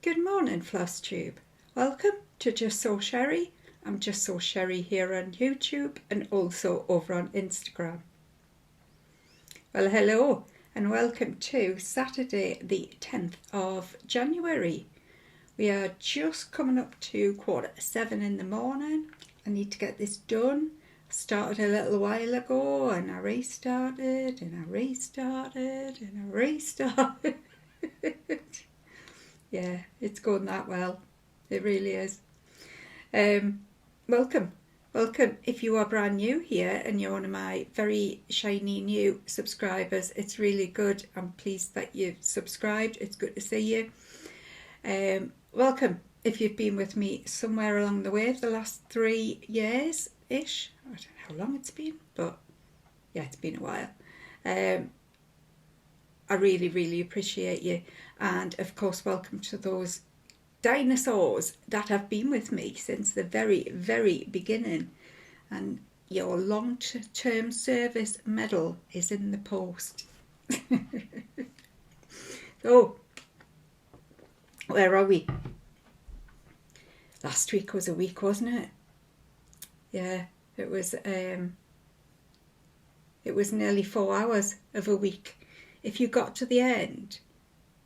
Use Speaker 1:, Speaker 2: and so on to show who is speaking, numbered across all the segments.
Speaker 1: Good morning, Floss Tube. Welcome to Justsewsherrie. I'm Justsewsherrie here on YouTube and also over on Instagram. Well, hello and welcome to Saturday the 10th of January. We are just coming up to 7:15 in the morning. I need to get this done. I started a little while ago and I restarted and I restarted and I restarted. Yeah, it's going that well. It really is. Welcome. If you are brand new here and you're one of my very shiny new subscribers, it's really good. I'm pleased that you've subscribed. It's good to see you. Welcome if you've been with me somewhere along the way for the last 3 years-ish. I don't know how long it's been, but yeah, it's been a while. I really appreciate you, and of course welcome to those dinosaurs that have been with me since the very beginning, and your long-term service medal is in the post. So where are we? Last week was a week, wasn't it? Yeah, it was nearly 4 hours of a week. If you got to the end,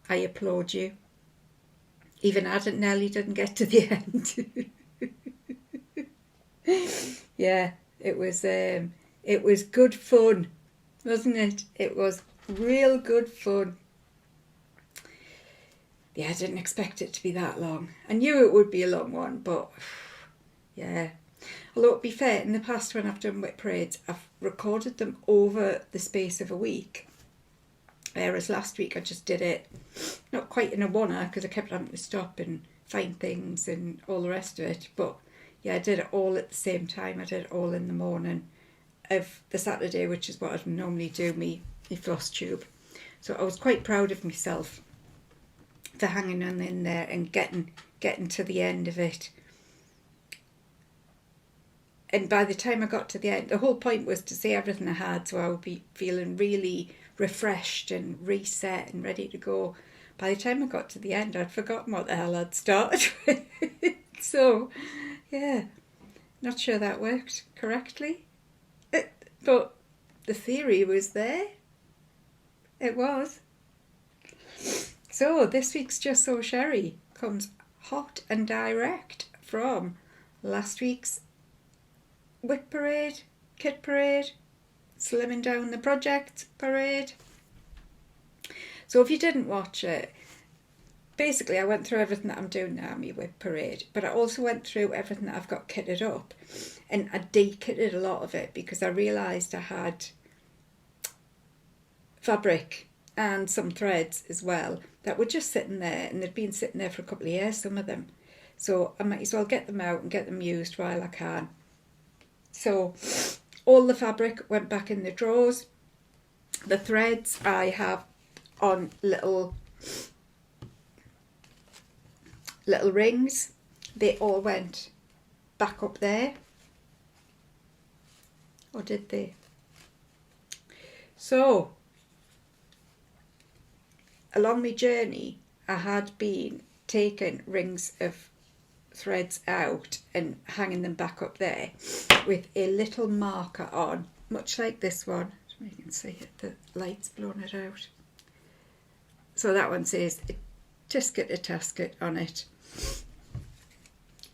Speaker 1: I applaud you. Even I nearly didn't get to the end. Yeah, it was good fun, wasn't it? It was real good fun. Yeah, I didn't expect it to be that long. I knew it would be a long one, but yeah. Although, to be fair, in the past when I've done whip parades, I've recorded them over the space of a week. Whereas last week I just did it, not quite in a one-hour because I kept having to stop and find things and all the rest of it. But yeah, I did it all at the same time. I did it all in the morning of the Saturday, which is what I'd normally do, me floss tube. So I was quite proud of myself for hanging on in there and getting to the end of it. And by the time I got to the end, the whole point was to see everything I had, so I would be feeling really refreshed and reset and ready to go. By the time I got to the end, I'd forgotten what the hell I'd started with. So, yeah, not sure that worked correctly. But the theory was there. It was. So, this week's Justsewsherrie comes hot and direct from last week's whip parade, kit parade, slimming down the project parade. So if you didn't watch it, basically I went through everything that I'm doing now, my whip parade, but I also went through everything that I've got kitted up, and I de-kitted a lot of it because I realised I had fabric and some threads as well that were just sitting there, and they'd been sitting there for a couple of years, some of them. So I might as well get them out and get them used while I can. So all the fabric went back in the drawers. The threads I have on little rings. They all went back up there. Or did they? So, along my journey, I had been taking rings of threads out and hanging them back up there with a little marker on, much like this one. You can see it, the light's blown it out. So that one says tisket a tasket on it.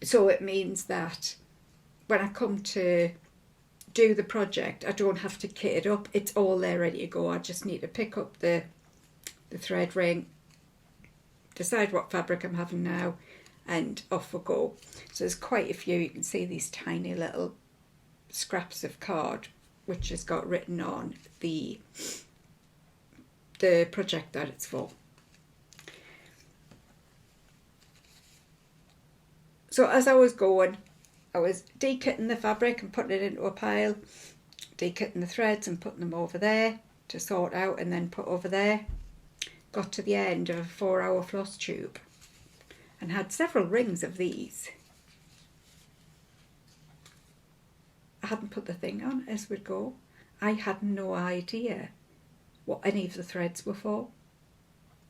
Speaker 1: So it means that when I come to do the project, I don't have to kit it up. It's all there ready to go. I just need to pick up the thread ring, decide what fabric I'm having now, and off we go. So there's quite a few. You can see these tiny little scraps of card which has got written on the project that it's for. So as I was going, I was de-kitting the fabric and putting it into a pile, de-kitting the threads and putting them over there to sort out and then put over there. Got to the end of a 4-hour floss tube and had several rings of these. I hadn't put the thing on as we'd go. I had no idea what any of the threads were for.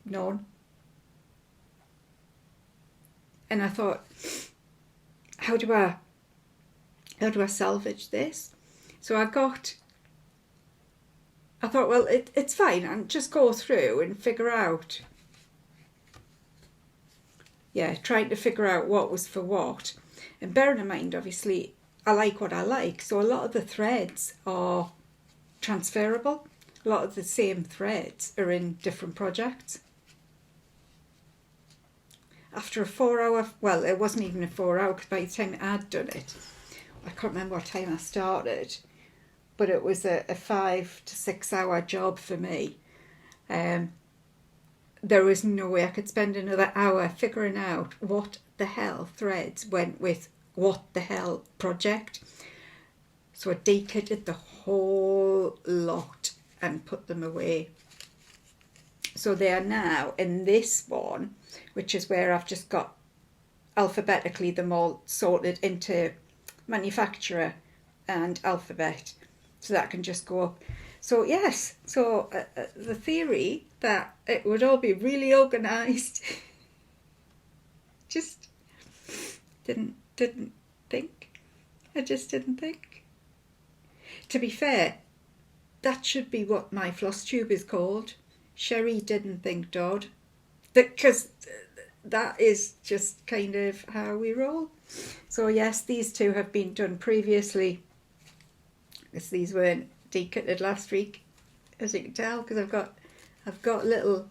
Speaker 1: None. And I thought, how do I salvage this? So I thought, well, it's fine. I'll just go through and figure out. Yeah, trying to figure out what was for what. And bearing in mind, obviously, I like what I like. So a lot of the threads are transferable. A lot of the same threads are in different projects. After a 4-hour, well, it wasn't even a 4-hour, because by the time I'd done it, I can't remember what time I started, but it was a 5 to 6 hour job for me. There was no way I could spend another hour figuring out what the hell threads went with what the hell project. So I decitted the whole lot and put them away. So they are now in this one, which is where I've just got alphabetically them all sorted into manufacturer and alphabet, so that I can just go up. So yes, so the theory that it would all be really organised, just didn't think. I just didn't think. To be fair, that should be what my floss tube is called. Sherrie didn't think, Dodd. Because that is just kind of how we roll. So yes, these two have been done previously, because these weren't decitted last week, as you can tell, because I've got little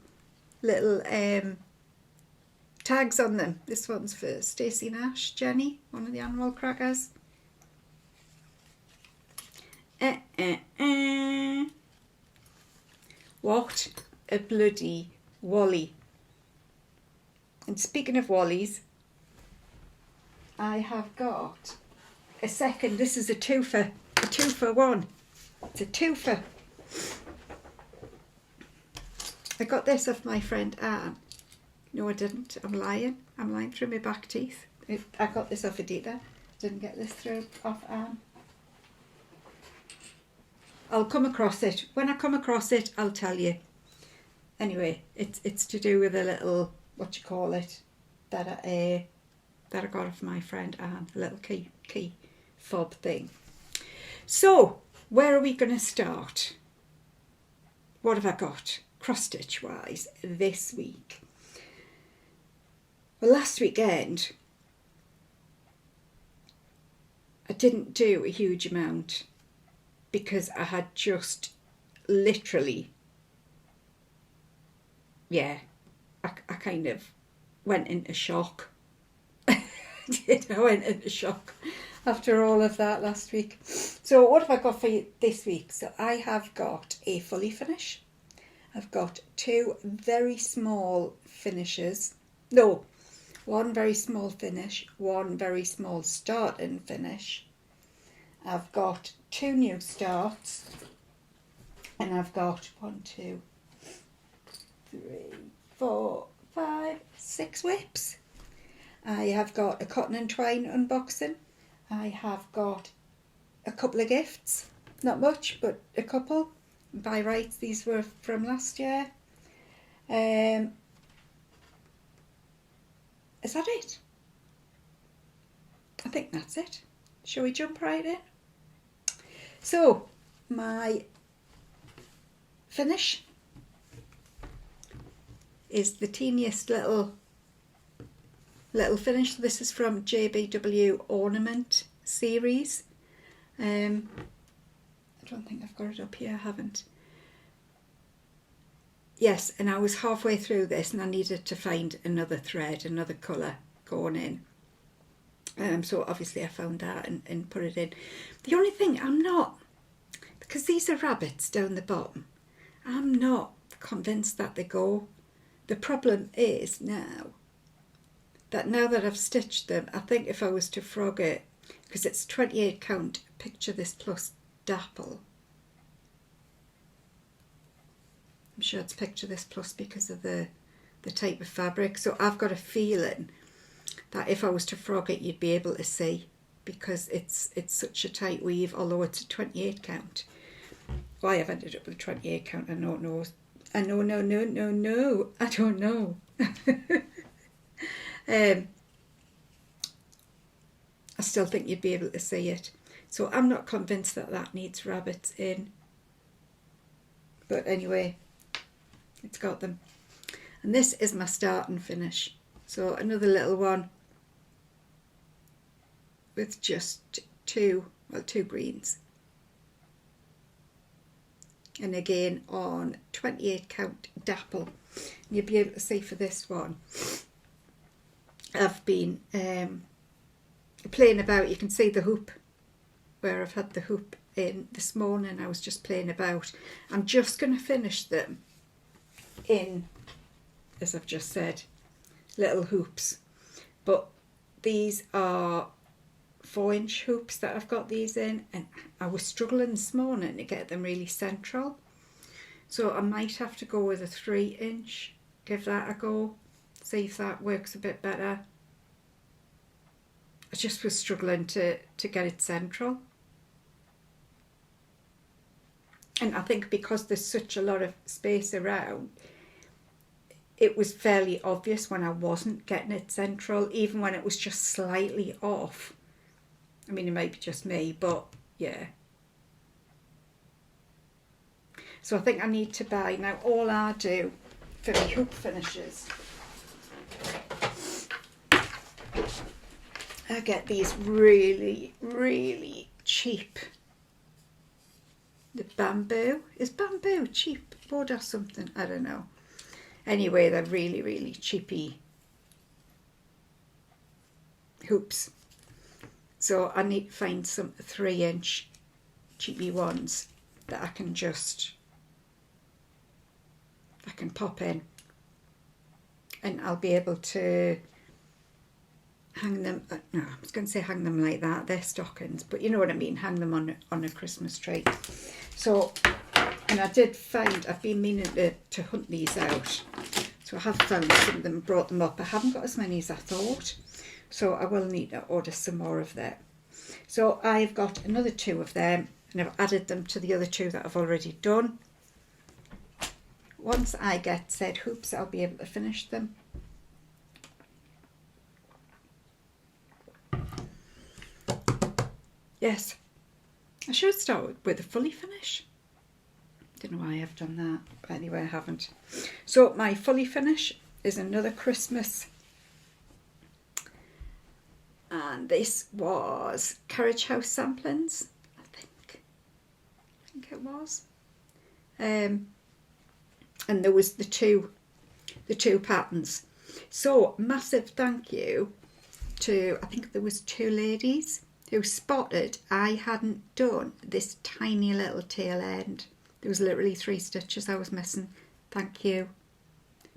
Speaker 1: tags on them. This one's for Stacey Nash, Jenny, one of the animal crackers. What a bloody wally. And speaking of wallies, I have got a second. This is a two for one. It's a twofer. I got this off my friend Anne. No, I didn't. I'm lying through my back teeth. I got this off Edita. Didn't get this through off Anne. I'll come across it. When I come across it, I'll tell you. Anyway, it's to do with a little, what you call it, that I got off my friend Anne, a little key fob thing. So, where are we going to start? What have I got cross stitch wise this week? Well, last weekend I didn't do a huge amount because I had just literally, I kind of went into shock. I went into shock after all of that last week. So what have I got for you this week? So I have got a fully finish. I've got two very small finishes. No, one very small finish, one very small start and finish. I've got two new starts, and I've got 1, 2, 3, 4, 5, 6 whips. I have got a cotton and twine unboxing. I have got a couple of gifts, not much, but a couple. By rights, these were from last year. Is that it? I think that's it. Shall we jump right in? So, my finish is the teeniest little finish. This is from JBW Ornament series. I don't think I've got it up here, I haven't. Yes, and I was halfway through this and I needed to find another thread, another colour going in. So obviously I found that and put it in. The only thing I'm not, because these are rabbits down the bottom, I'm not convinced that they go. The problem is now that I've stitched them, I think if I was to frog it, because it's 28 count, picture this plus dapple. I'm sure it's picture this plus because of the type of fabric. So I've got a feeling that if I was to frog it, you'd be able to see, because it's such a tight weave, although it's a 28 count. Why I've ended up with a 28 count, I don't know. I don't know. I still think you'd be able to see it. So I'm not convinced that that needs rabbits in. But anyway, it's got them. And this is my start and finish. So another little one with just two greens. And again on 28 count dapple. You'll be able to see for this one, I've been playing about. You can see the hoop where I've had the hoop in this morning. I was just playing about. I'm just going to finish them in, as I've just said, little hoops. But these are 4-inch hoops that I've got these in, and I was struggling this morning to get them really central. So I might have to go with a 3-inch, give that a go, see if that works a bit better. I just was struggling to get it central. And I think because there's such a lot of space around, it was fairly obvious when I wasn't getting it central, even when it was just slightly off. I mean, it might be just me, but yeah. So I think I need to buy, now all I do for my hoop finishes, I get these really, really cheap. The bamboo. Is bamboo cheap wood or something? I don't know. Anyway, they're really, really cheapy hoops. So I need to find some 3-inch cheapy ones that I can pop in. And I'll be able to hang them, no, I was going to say hang them like that, they're stockings, but you know what I mean, hang them on a Christmas tree. So, and I did find, I've been meaning to hunt these out, so I have found some of them, brought them up. I haven't got as many as I thought, so I will need to order some more of them. So I've got another 2 of them, and I've added them to the other 2 that I've already done. Once I get said hoops, I'll be able to finish them. Yes, I should start with a fully finish. Don't know why I've done that, but anyway, I haven't. So my fully finish is another Christmas, and this was Carriage House Samplings, I think it was. And there was the two patterns. So massive thank you to, I think there was 2 ladies who spotted I hadn't done this tiny little tail end. There was literally 3 stitches I was missing. Thank you.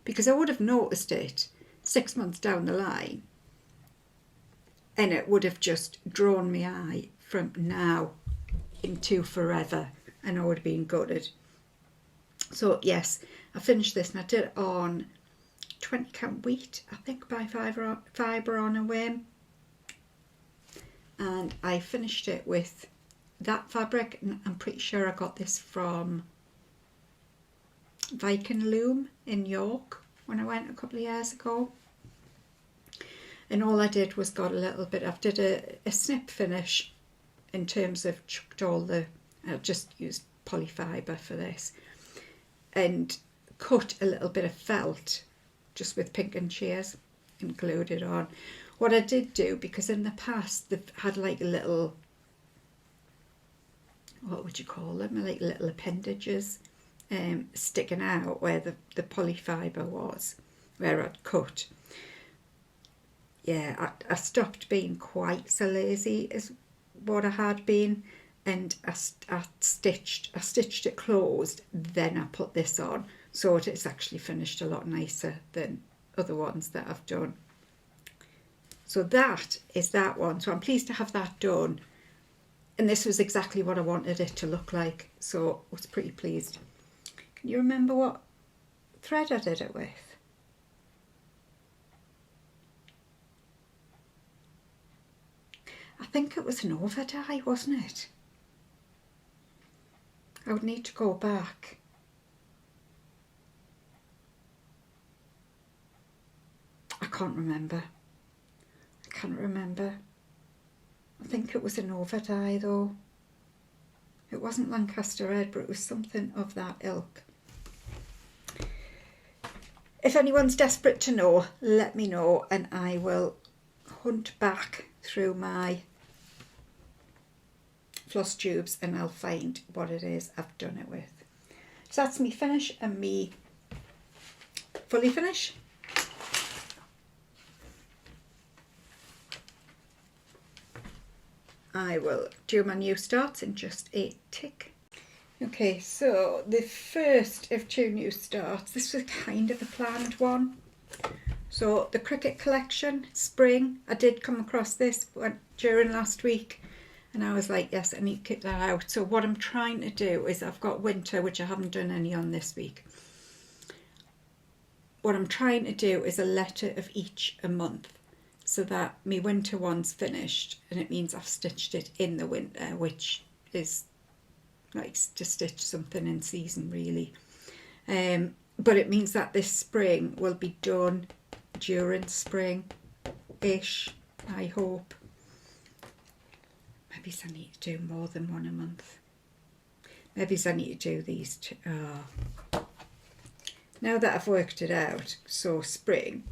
Speaker 1: Because I would have noticed it 6 months down the line, and it would have just drawn my eye from now into forever, and I would have been gutted. So yes, I finished this, and I did it on 20 count wheat, I think, by fibre on a whim. And I finished it with that fabric, and I'm pretty sure I got this from Viking Loom in York when I went a couple of years ago. And all I did was got a little bit, I did a snip finish in terms of chucked all the, I just used polyfibre for this, and cut a little bit of felt just with pink and shears and glued it on. What I did do, because in the past they've had like a little, what would you call them, like little appendages sticking out where the polyfibre was, where I'd cut. Yeah, I stopped being quite so lazy as what I had been, and I stitched it closed, then I put this on, so it's actually finished a lot nicer than other ones that I've done. So that is that one. So I'm pleased to have that done. And this was exactly what I wanted it to look like. So I was pretty pleased. Can you remember what thread I did it with? I think it was an over dye, wasn't it? I would need to go back. I can't remember. I think it was an over dye though. It wasn't Lancaster red, but it was something of that ilk. If anyone's desperate to know, let me know and I will hunt back through my floss tubes and I'll find what it is I've done it with. So that's me finish and me fully finish. I will do my new starts in just a tick. Okay, so the first of 2 new starts, this was kind of a planned one. So the Cricket Collection, Spring, I did come across this during last week and I was like, yes, I need to kick that out. So what I'm trying to do is I've got Winter, which I haven't done any on this week. What I'm trying to do is a letter of each a month, so that my winter one's finished and it means I've stitched it in the winter, which is nice to stitch something in season really. But it means that this spring will be done during spring-ish, I hope. Maybe I need to do more than one a month. Maybe I need to do these two. Oh. Now that I've worked it out, so spring,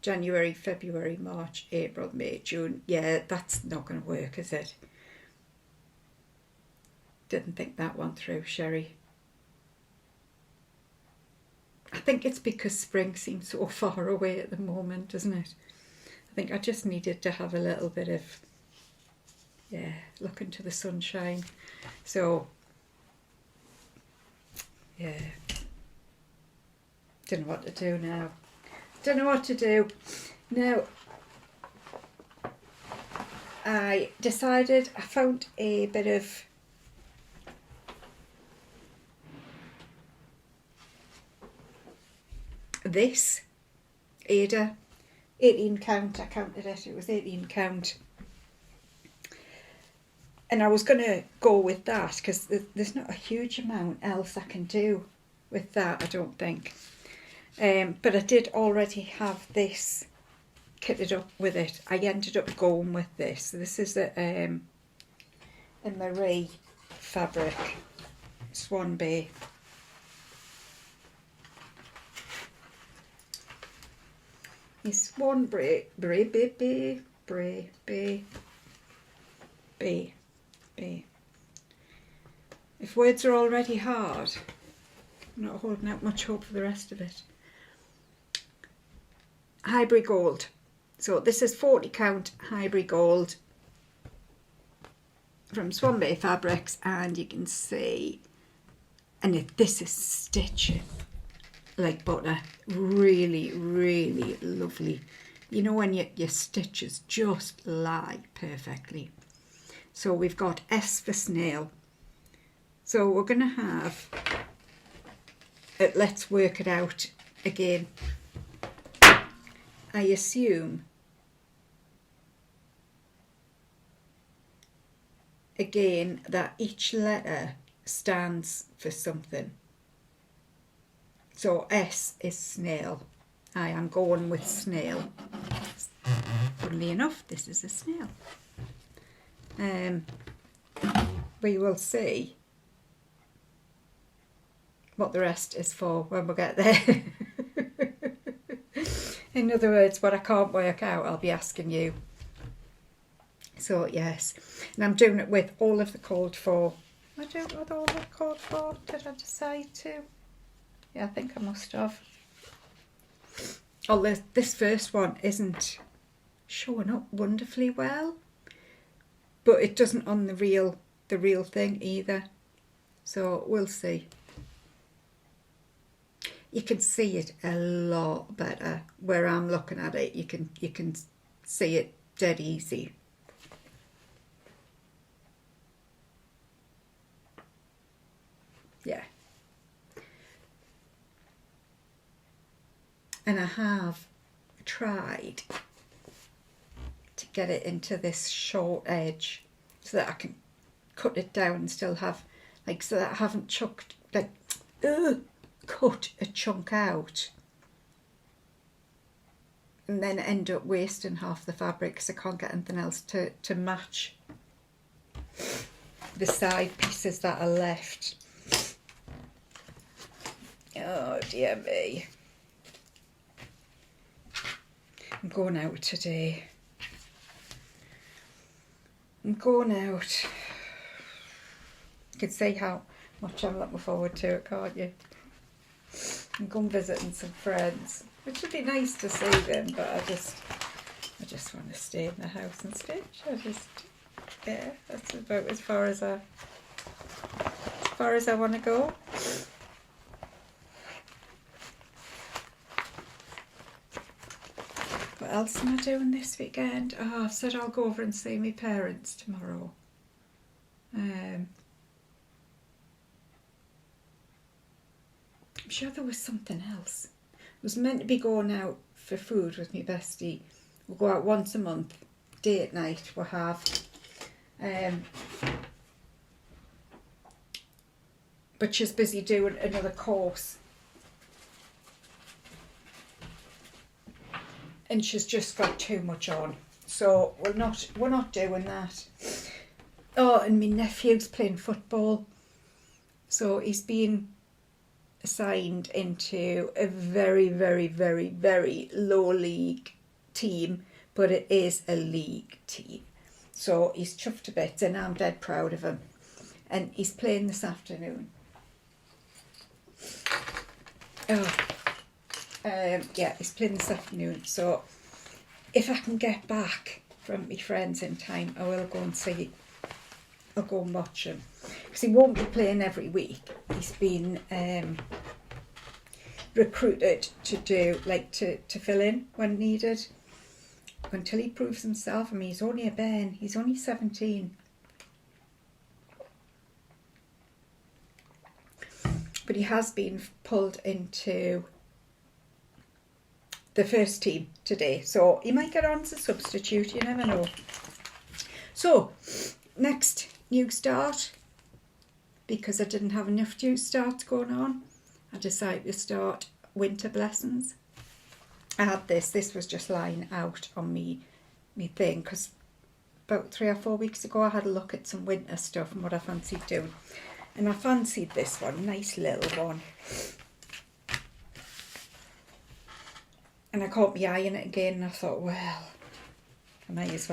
Speaker 1: January, February, March, April, May, June. Yeah, that's not going to work, is it? Didn't think that one through, Sherrie. I think it's because spring seems so far away at the moment, doesn't it? I think I just needed to have a little bit of, yeah, look into the sunshine. So, yeah. Don't know what to do now. Don't know what to do. Now, I decided, I found a bit of this Ada, 18 count, I counted it was 18 count. And I was going to go with that because there's not a huge amount else I can do with that, I don't think. But I did already have this kitted up with it. I ended up going with this. This is a Marie fabric, Swan Bay. It's Swan Bay. If words are already hard, I'm not holding out much hope for the rest of it. Highbury Gold. So this is 40 count Highbury Gold from Swan Bay Fabrics, and you can see, and if this is stitching like butter, really, really lovely. You know when your stitches just lie perfectly. So we've got S for snail. So we're going to have, let's work it out again. I assume again that each letter stands for something. So S is snail. I am going with snail. Funnily enough, this is a snail. We will see what the rest is for when we get there. In other words, what I can't work out, I'll be asking you. So yes, and I'm doing it with all of the called for. I do it with all of the called for. Did I decide to? Yeah, I think I must have. Although this first one isn't showing up wonderfully well, but it doesn't on the real thing either. So we'll see. You can see it a lot better where I'm looking at it. You can see it dead easy. Yeah. And I have tried to get it into this short edge so that I can cut it down and still have, like, so that I haven't chucked, like, cut a chunk out and then end up wasting half the fabric because I can't get anything else to match the side pieces that are left. Oh dear me. I'm going out today. I'm going out. You can see how much I'm looking forward to it, can't you? I'm going visiting some friends, which would be nice to see them, but I just want to stay in the house and stitch. Yeah, that's about as far as I want to go. What else am I doing this weekend? Oh, I've said I'll go over and see my parents tomorrow. I'm sure there was something else. I was meant to be going out for food with my bestie. We'll go out once a month, date night we'll have. But she's busy doing another course. And she's just got too much on. So we're not doing that. Oh, and my nephew's playing football. So he's been assigned into a very, very, very, very low league team, but it is a league team. So he's chuffed to bits and I'm dead proud of him. And he's playing this afternoon. Yeah, he's playing this afternoon. So if I can get back from my friends in time, I will go and see. I'll go and watch him. Because he won't be playing every week. He's been recruited to do, like, to fill in when needed. Until he proves himself. I mean, he's only a bairn. He's only 17. But he has been pulled into the first team today. So he might get on as a substitute. You never know. So, next new start. Because I didn't have enough new starts going on, I decided to start Winter Blessings. I had this was just lying out on me thing because about 3 or 4 weeks ago I had a look at some winter stuff and what I fancied doing. And I fancied this one, nice little one. And I caught my eye on it again and I thought, well, I might as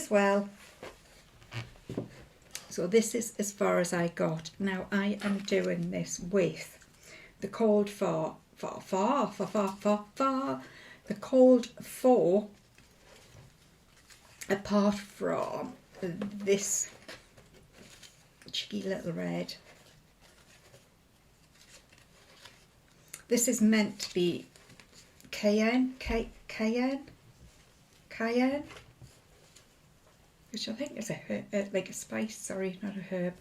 Speaker 1: well. So this is as far as I got. Now I am doing this with the called for, the called for, apart from this cheeky little red. This is meant to be cayenne, which I think is a herb, like a spice. Sorry, not a herb.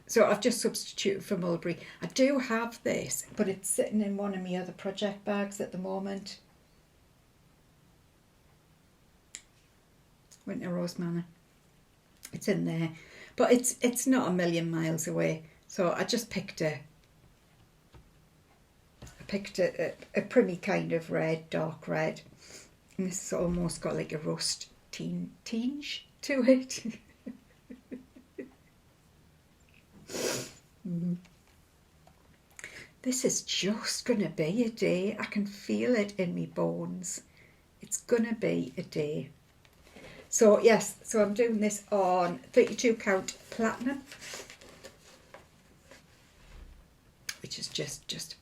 Speaker 1: So I've just substituted for mulberry. I do have this, but it's sitting in one of my other project bags at the moment. Went to Rose Manor. It's in there, but it's not a million miles away. So I just picked a primmy kind of red, dark red, and this has almost got like a rust tinge to it. This is just gonna be a day. I can feel it in me bones. It's gonna be a day. So yes, so I'm doing this on 32 count platinum, which is just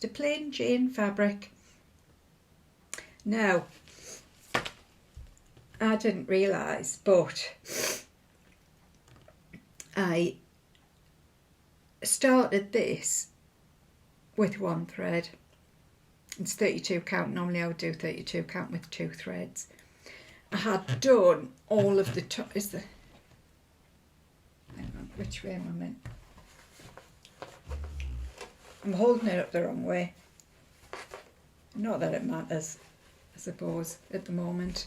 Speaker 1: a plain Jane fabric. Now, I didn't realise, but I started this with one thread. It's 32 count. Normally I would do 32 count with 2 threads. I had done all of the top. Hang on, which way am I in? I'm holding it up the wrong way. Not that it matters, I suppose, at the moment.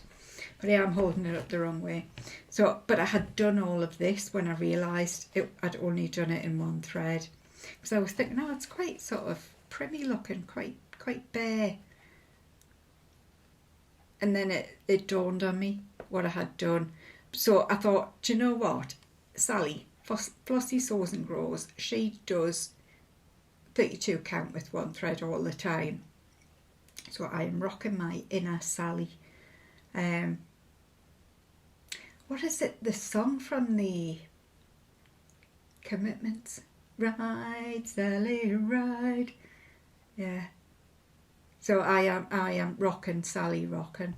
Speaker 1: But yeah, I'm holding it up the wrong way. So, but I had done all of this when I realised I'd only done it in one thread. because I was thinking, oh, it's quite sort of primmy looking, quite bare. And then it dawned on me what I had done. So I thought, do you know what? Sally, Flossie Sews and Grows, she does 32 count with one thread all the time. So I am rocking my inner Sally. What is it? The song from the Commitments? Ride, Sally, ride. Yeah. So I am rocking Sally, rocking.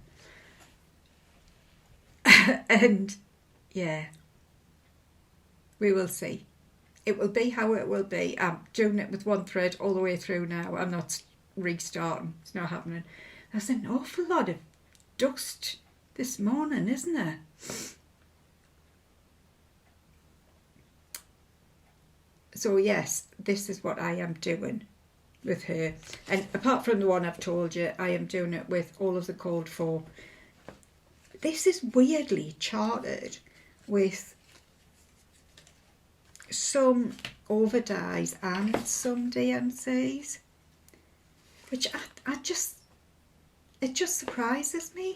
Speaker 1: And yeah, we will see. It will be how it will be. I'm doing it with one thread all the way through now. I'm not restarting. It's not happening. There's an awful lot of dust this morning, isn't there? So yes, this is what I am doing with her. And apart from the one I've told you, I am doing it with all of the called for. This is weirdly charted with some over dyes and some DMCs, which it just surprises me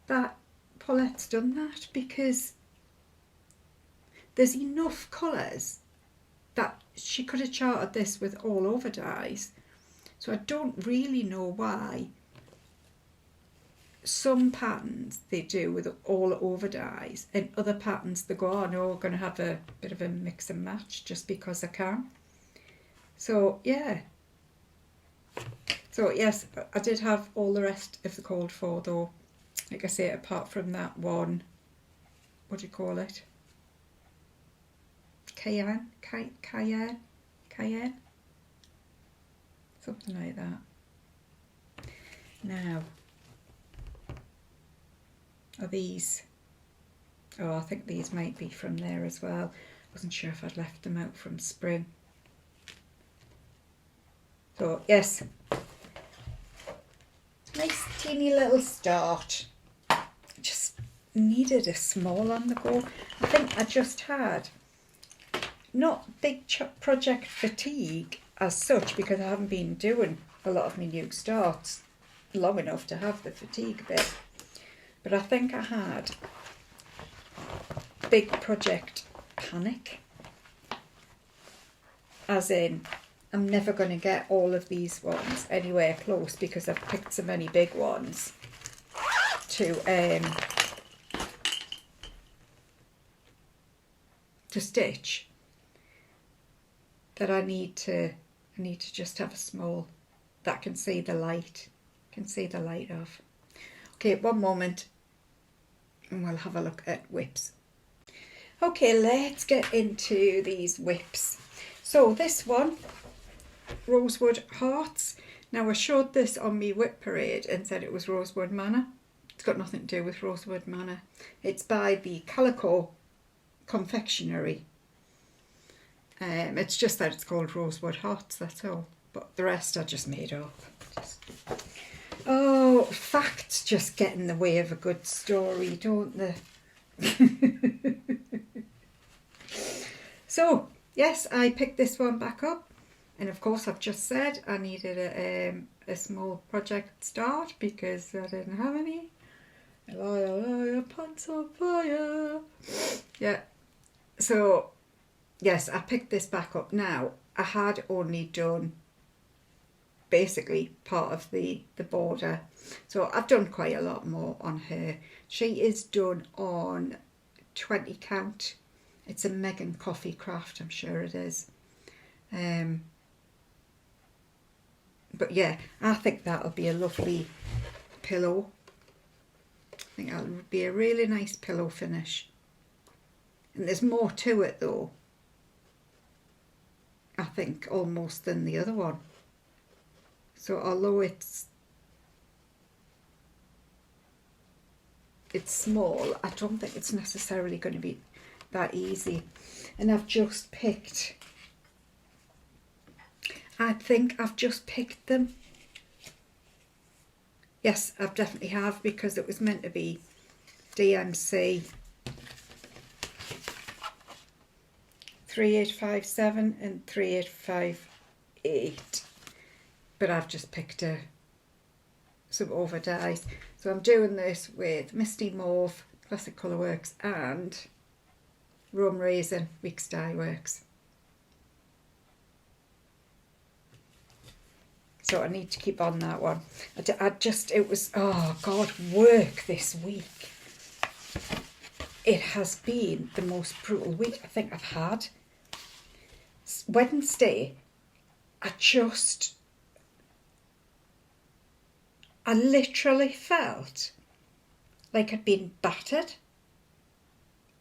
Speaker 1: that Paulette's done that, because there's enough colours that she could have charted this with all over dyes. So I don't really know why some patterns they do with all over dyes, and other patterns they go, oh no, we're going to have a bit of a mix and match just because I can. So yeah. So yes, I did have all the rest of the called for though. Like I say, apart from that one, what do you call it? Cayenne? Something like that. Now, are these, oh, I think these might be from there as well. Wasn't sure if I'd left them out from spring. So yes, nice teeny little start. Just needed a small on the go. I think I just had not big project fatigue as such, because I haven't been doing a lot of my new starts long enough to have the fatigue bit. But I think I had big project panic, as in I'm never going to get all of these ones anywhere close because I've picked so many big ones to stitch, that I need to just have a small that can see the light, of. Okay, one moment and we'll have a look at whips. Okay, let's get into these whips. So this one, Rosewood Hearts. Now I showed this on my whip parade and said it was Rosewood Manor. It's got nothing to do with Rosewood Manor. It's by the Calico confectionary. It's just that it's called Rosewood Hearts, that's all. But the rest I just made up. Oh, facts just get in the way of a good story, don't they? So, yes, I picked this one back up. And of course, I've just said I needed a small project start because I didn't have any. Liar, pants on fire. Yeah. So, yes, I picked this back up. Now, I had only done basically part of the border. So I've done quite a lot more on her. She is done on 20 count. It's a Megan Coffee Craft, I'm sure it is. But yeah, I think that'll be a lovely pillow. I think that'll be a really nice pillow finish. And there's more to it though, I think, almost than the other one. So although it's small, I don't think it's necessarily going to be that easy. And I've just picked, I think I've just picked them. Yes, I definitely have, because it was meant to be DMC 3857 and 3858, but I've just picked some over dyes. So I'm doing this with Misty Mauve, Classic Colourworks, and Rum Raisin, Weeks Dye Works. So I need to keep on that one. It was, oh God, work this week. It has been the most brutal week I think I've had. Wednesday, I literally felt like I'd been battered.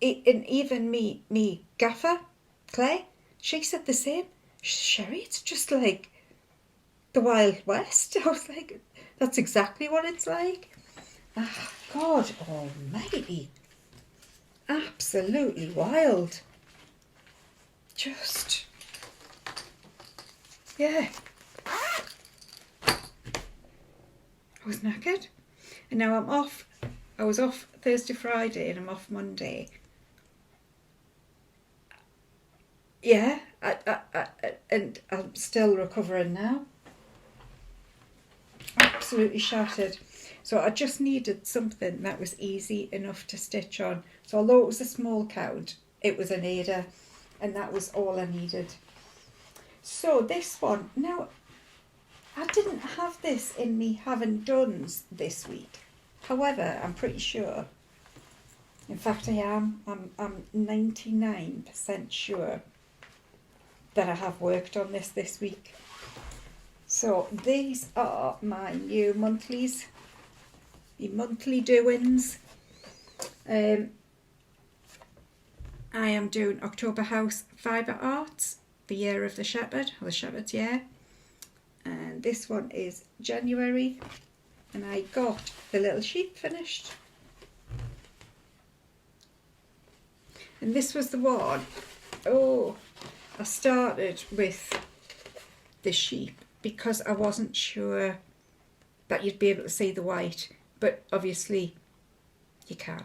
Speaker 1: And even me gaffer, Clay, she said the same. Sherrie, it's just like the Wild West. I was like, that's exactly what it's like. Ah, God almighty. Absolutely wild. Just, yeah. I was knackered. And now I'm off. I was off Thursday, Friday, and I'm off Monday. Yeah, and I'm still recovering now. Absolutely shattered. So I just needed something that was easy enough to stitch on. So although it was a small count, it was an aider, and that was all I needed. So this one, now I didn't have this in me having done's this week. However, I'm pretty sure, in fact I am, I'm 99% sure that I have worked on this week. So these are my new monthlies, the monthly doings. I am doing October House Fibre Arts, the Year of the Shepherd, or the Shepherd's Year. And this one is January, and I got the little sheep finished. And this was the one, I started with the sheep because I wasn't sure that you'd be able to see the white, but obviously you can.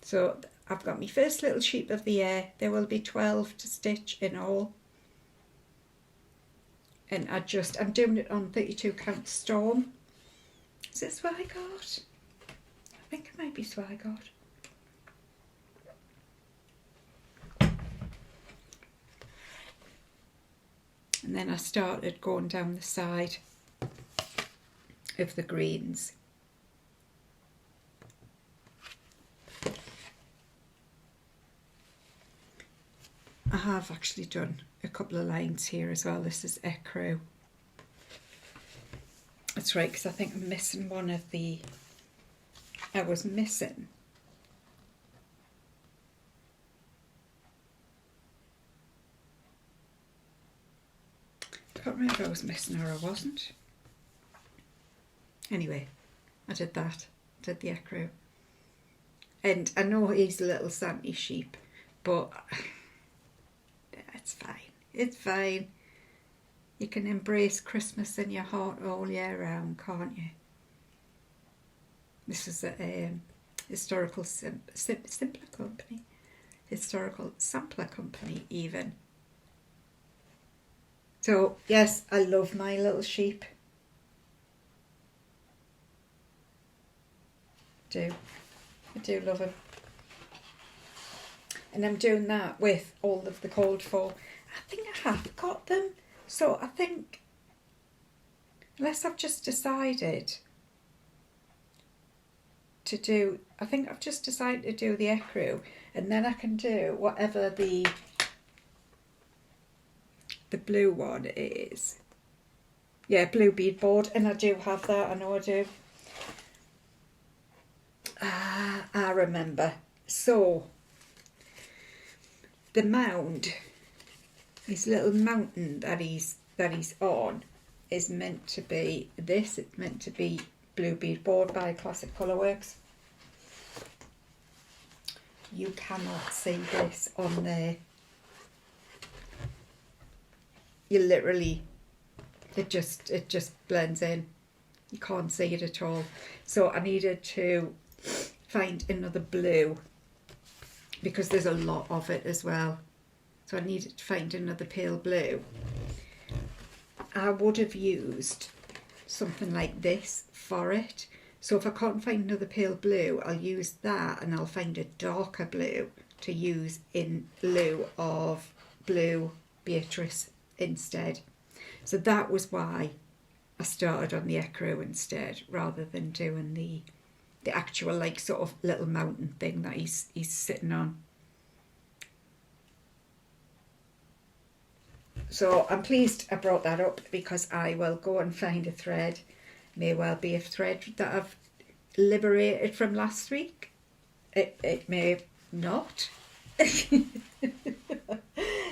Speaker 1: So I've got my first little sheep of the year. There will be 12 to stitch in all. And I'm doing it on 32 count Storm. Is this what I got? I think it might be what I got. And then I started going down the side of the greens. I have actually done a couple of lines here as well. This is Ecru. That's right, because I think I'm missing one of the... I was missing... I can't remember if I was missing or I wasn't. Anyway, I did that. Did the Ecru. And I know he's a little Santy sheep, but... it's fine. It's fine. You can embrace Christmas in your heart all year round, can't you? This is a historical simpler company. Historical sampler company even. So yes, I love my little sheep. I do love him. And I'm doing that with all of the called for. I think I have got them. So I think, unless I've just decided to do, I think I've just decided to do the Ecru, and then I can do whatever the blue one is. Yeah, blue beadboard, and I do have that, I know I do. I remember. So, the mound, this little mountain that he's on, is meant to be this. It's meant to be blue beadboard by Classic Colourworks. You cannot see this on there. You literally, it just blends in. You can't see it at all. So I needed to find another blue because there's a lot of it as well. So I needed to find another pale blue. I would have used something like this for it. So if I can't find another pale blue, I'll use that, and I'll find a darker blue to use in lieu of blue Beatrice instead. So that was why I started on the ecru instead, rather than doing the actual like sort of little mountain thing that he's sitting on. So I'm pleased I brought that up, because I will go and find a thread. May well be a thread that I've liberated from last week. It may not. If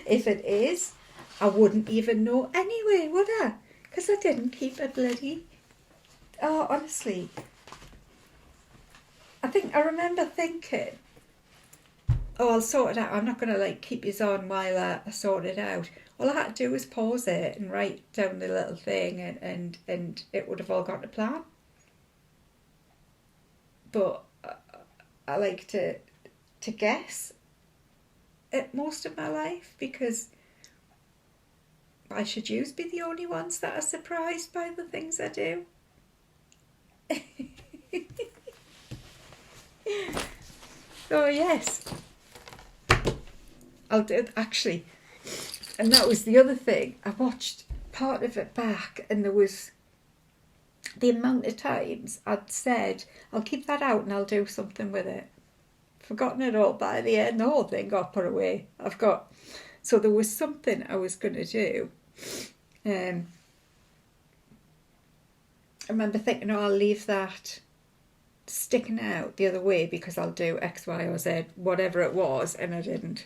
Speaker 1: it is, I wouldn't even know anyway, would I? Because I didn't keep a bloody... Oh, honestly. I remember thinking, oh, I'll sort it out. I'm not going to like keep you on while I sort it out. All I had to do was pause it and write down the little thing, and it would have all gone to plan. But I like to guess at most of my life, because why should you be the only ones that are surprised by the things I do? So yes, I'll do it actually. And that was the other thing. I watched part of it back, and there was the amount of times I'd said, I'll keep that out and I'll do something with it. Forgotten it all by the end. The whole thing got put away. So there was something I was going to do. I remember thinking, oh, I'll leave that sticking out the other way because I'll do X, Y or Z, whatever it was, and I didn't.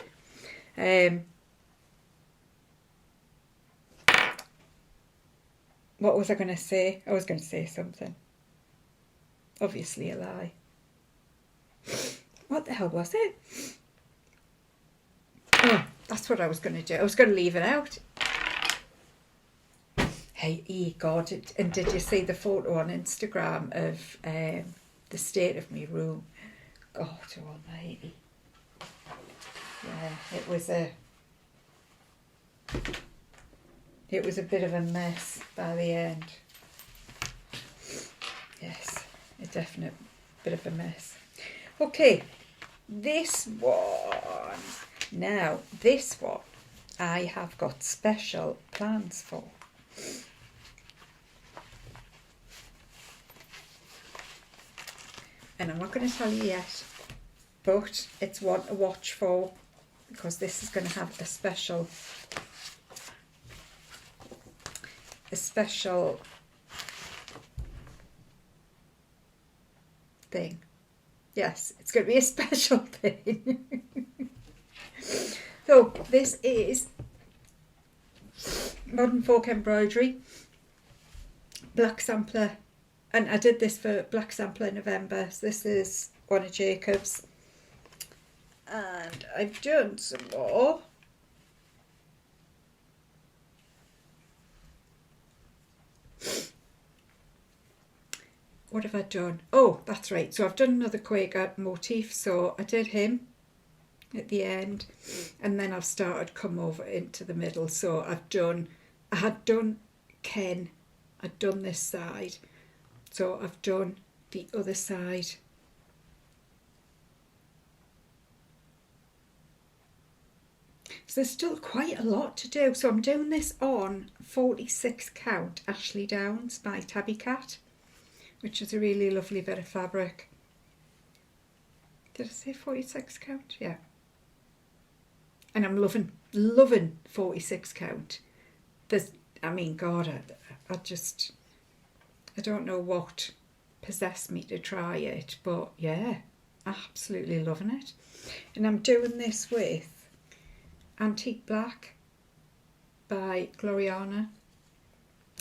Speaker 1: What was I going to say? I was going to say something. Obviously a lie. What the hell was it? Oh, that's what I was going to do. I was going to leave it out. Hey, God, and did you see the photo on Instagram of the state of my room? God almighty. Yeah, it was a bit of a mess by the end. Yes, a definite bit of a mess. Okay, this one. Now, this one I have got special plans for. And I'm not going to tell you yet, but it's one to watch for, because this is going to have a special thing. Yes, it's going to be a special thing. So this is Modern Folk Embroidery Black Sampler, and I did this for Black Sampler November. So this is one of Jacob's, and I've done some more. What have I done? Oh, that's right. So I've done another Quaker motif. So I did him at the end, and then I've started come over into the middle. So I had done Ken, I'd done this side. So I've done the other side. So there's still quite a lot to do. So I'm doing this on 46 count Ashley Downs by Tabby Cat, which is a really lovely bit of fabric. Did I say 46 count? Yeah. And I'm loving 46 count. God, I don't know what possessed me to try it, but yeah, absolutely loving it. And I'm doing this with Antique Black by Gloriana,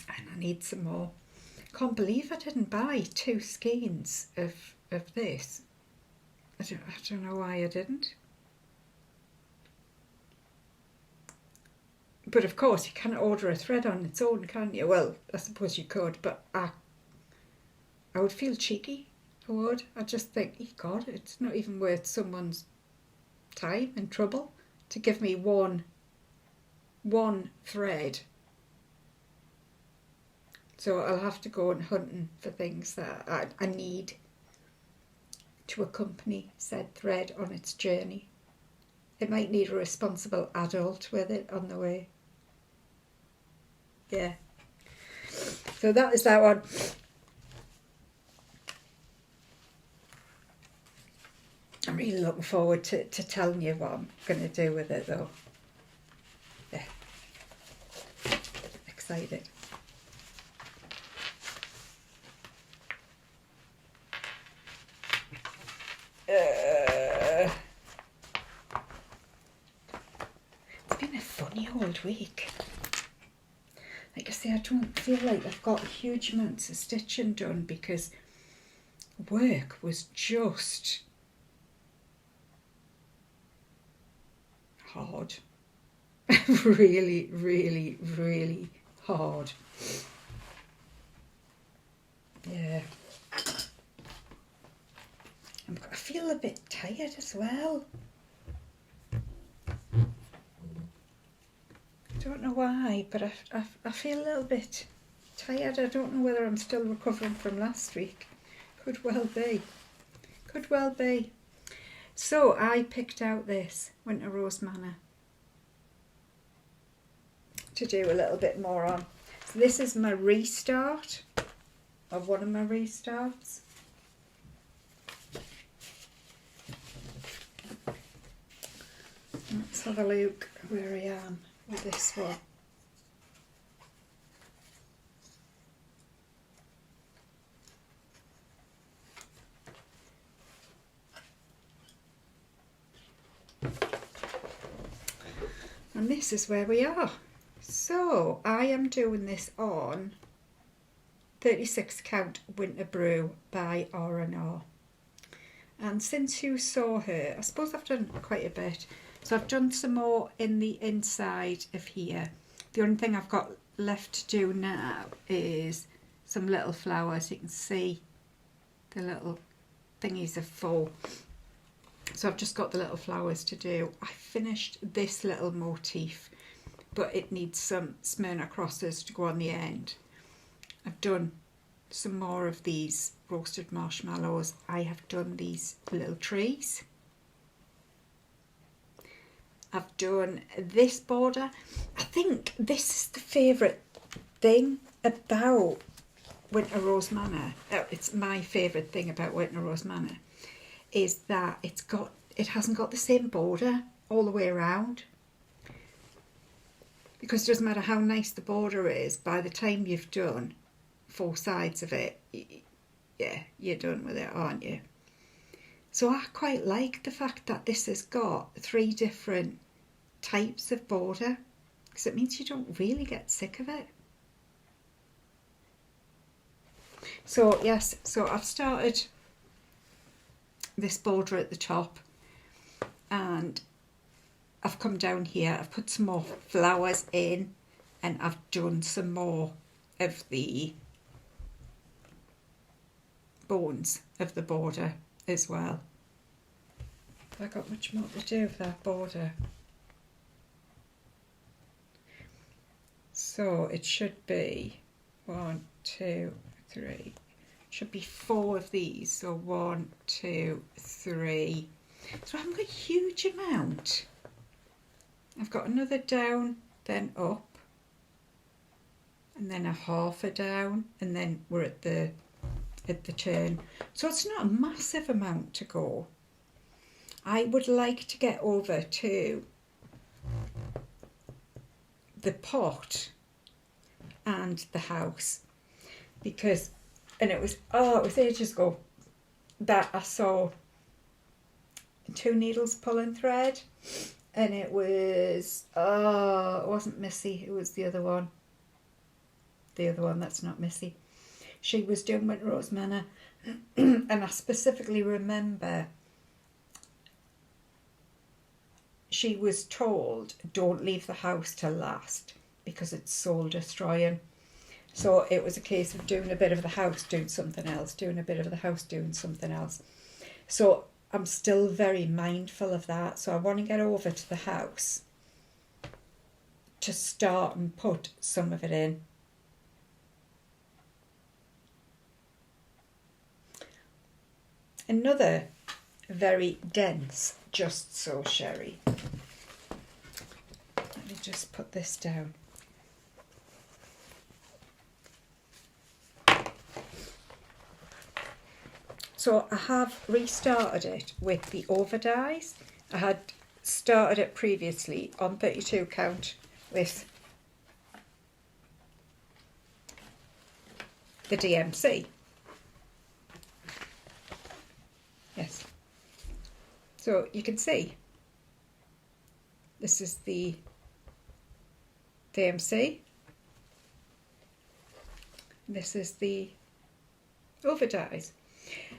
Speaker 1: and I need some more. Can't believe I didn't buy 2 skeins of this. I don't know why I didn't. But of course you can't order a thread on its own, can you? Well, I suppose you could, but I would feel cheeky. I would. I just think, God, it's not even worth someone's time and trouble to give me one thread. So I'll have to go and hunting for things that I need to accompany said thread on its journey. It might need a responsible adult with it on the way. Yeah. So that is that one. I'm really looking forward to telling you what I'm going to do with it though. Yeah. Excited. It's been a funny old week. Like I say, I don't feel like I've got huge amounts of stitching done because work was just hard. Really, really, really hard. Yeah. I feel a bit tired as well. I don't know why, but I feel a little bit tired. I don't know whether I'm still recovering from last week. Could well be. Could well be. So I picked out this Winter Rose Manor to do a little bit more on. So this is my restart, of one of my restarts. Let's have a look where I am with this one. And this is where we are. So I am doing this on 36 count Winter Brew by R&R. And since you saw her, I suppose I've done quite a bit. So I've done some more in the inside of here. The only thing I've got left to do now is some little flowers. You can see the little thingies are full. So I've just got the little flowers to do. I finished this little motif, but it needs some Smyrna crosses to go on the end. I've done some more of these roasted marshmallows. I have done these little trees. I've done this border. I think this is the favourite thing about Winter Rose Manor. It's my favourite thing about Winter Rose Manor, is that it hasn't got the same border all the way around. Because it doesn't matter how nice the border is, by the time you've done 4 sides of it, yeah, you're done with it, aren't you? So I quite like the fact that this has got 3 different types of border, because it means you don't really get sick of it. So yes, so I've started this border at the top, and I've come down here, I've put some more flowers in, and I've done some more of the bones of the border as well. Have I got much more to do with that border? So it should be 1, 2, 3. Should be 4 of these. So 1, 2, 3. So I haven't got a huge amount. I've got another down, then up, and then a half a down, and then we're at the turn. So it's not a massive amount to go. I would like to get over to the pot and the house, because, and it was ages ago that I saw 2 needles pulling thread, and it was, it wasn't Missy, it was the other one that's not Missy. She was doing Winter Rose Manor, and I specifically remember she was told, don't leave the house till last, because it's soul destroying. So it was a case of doing a bit of the house, doing something else, doing a bit of the house, doing something else. So I'm still very mindful of that. So I want to get over to the house to start and put some of it in. Another very dense Justsewsherrie. Let me just put this down. So I have restarted it with the over dies. I had started it previously on 32 count with the DMC. Yes. So you can see this is the DMC. This is the over dies.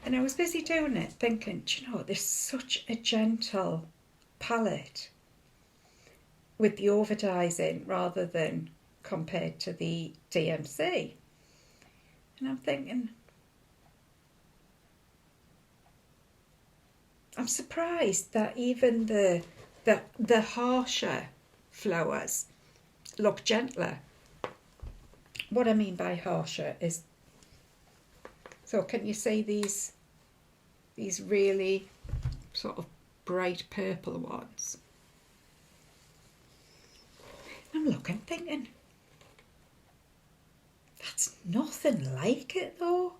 Speaker 1: And I was busy doing it thinking, do you know, there's such a gentle palette with the over dies in rather than compared to the DMC. And I'm thinking, I'm surprised that even the harsher flowers look gentler. What I mean by harsher is, so can you see these really sort of bright purple ones? I'm looking thinking, that's nothing like it though.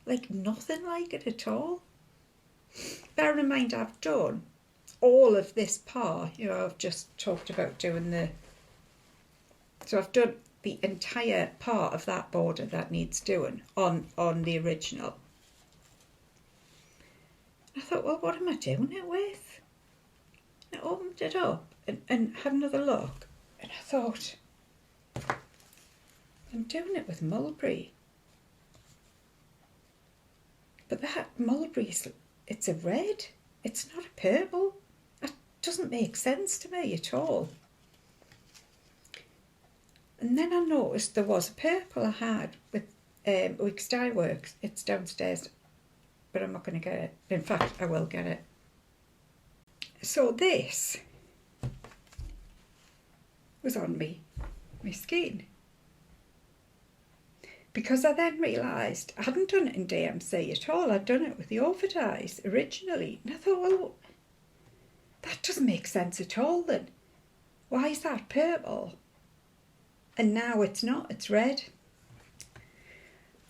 Speaker 1: Like nothing like it at all. Bear in mind I've done all of this part, you know, I've just talked about doing so I've done the entire part of that border that needs doing on the original. I thought, well, what am I doing it with? I opened it up and had another look, and I thought, I'm doing it with mulberry. But that mulberry, it's a red, it's not a purple. That doesn't make sense to me at all. And then I noticed there was a purple I had with Weeks Dye Works. It's downstairs, but I'm not going to get it. In fact, I will get it. So this was on my skein. Because I then realised I hadn't done it in DMC at all. I'd done it with the over dies originally. And I thought, well, that doesn't make sense at all then. Why is that purple? And now it's not, it's red.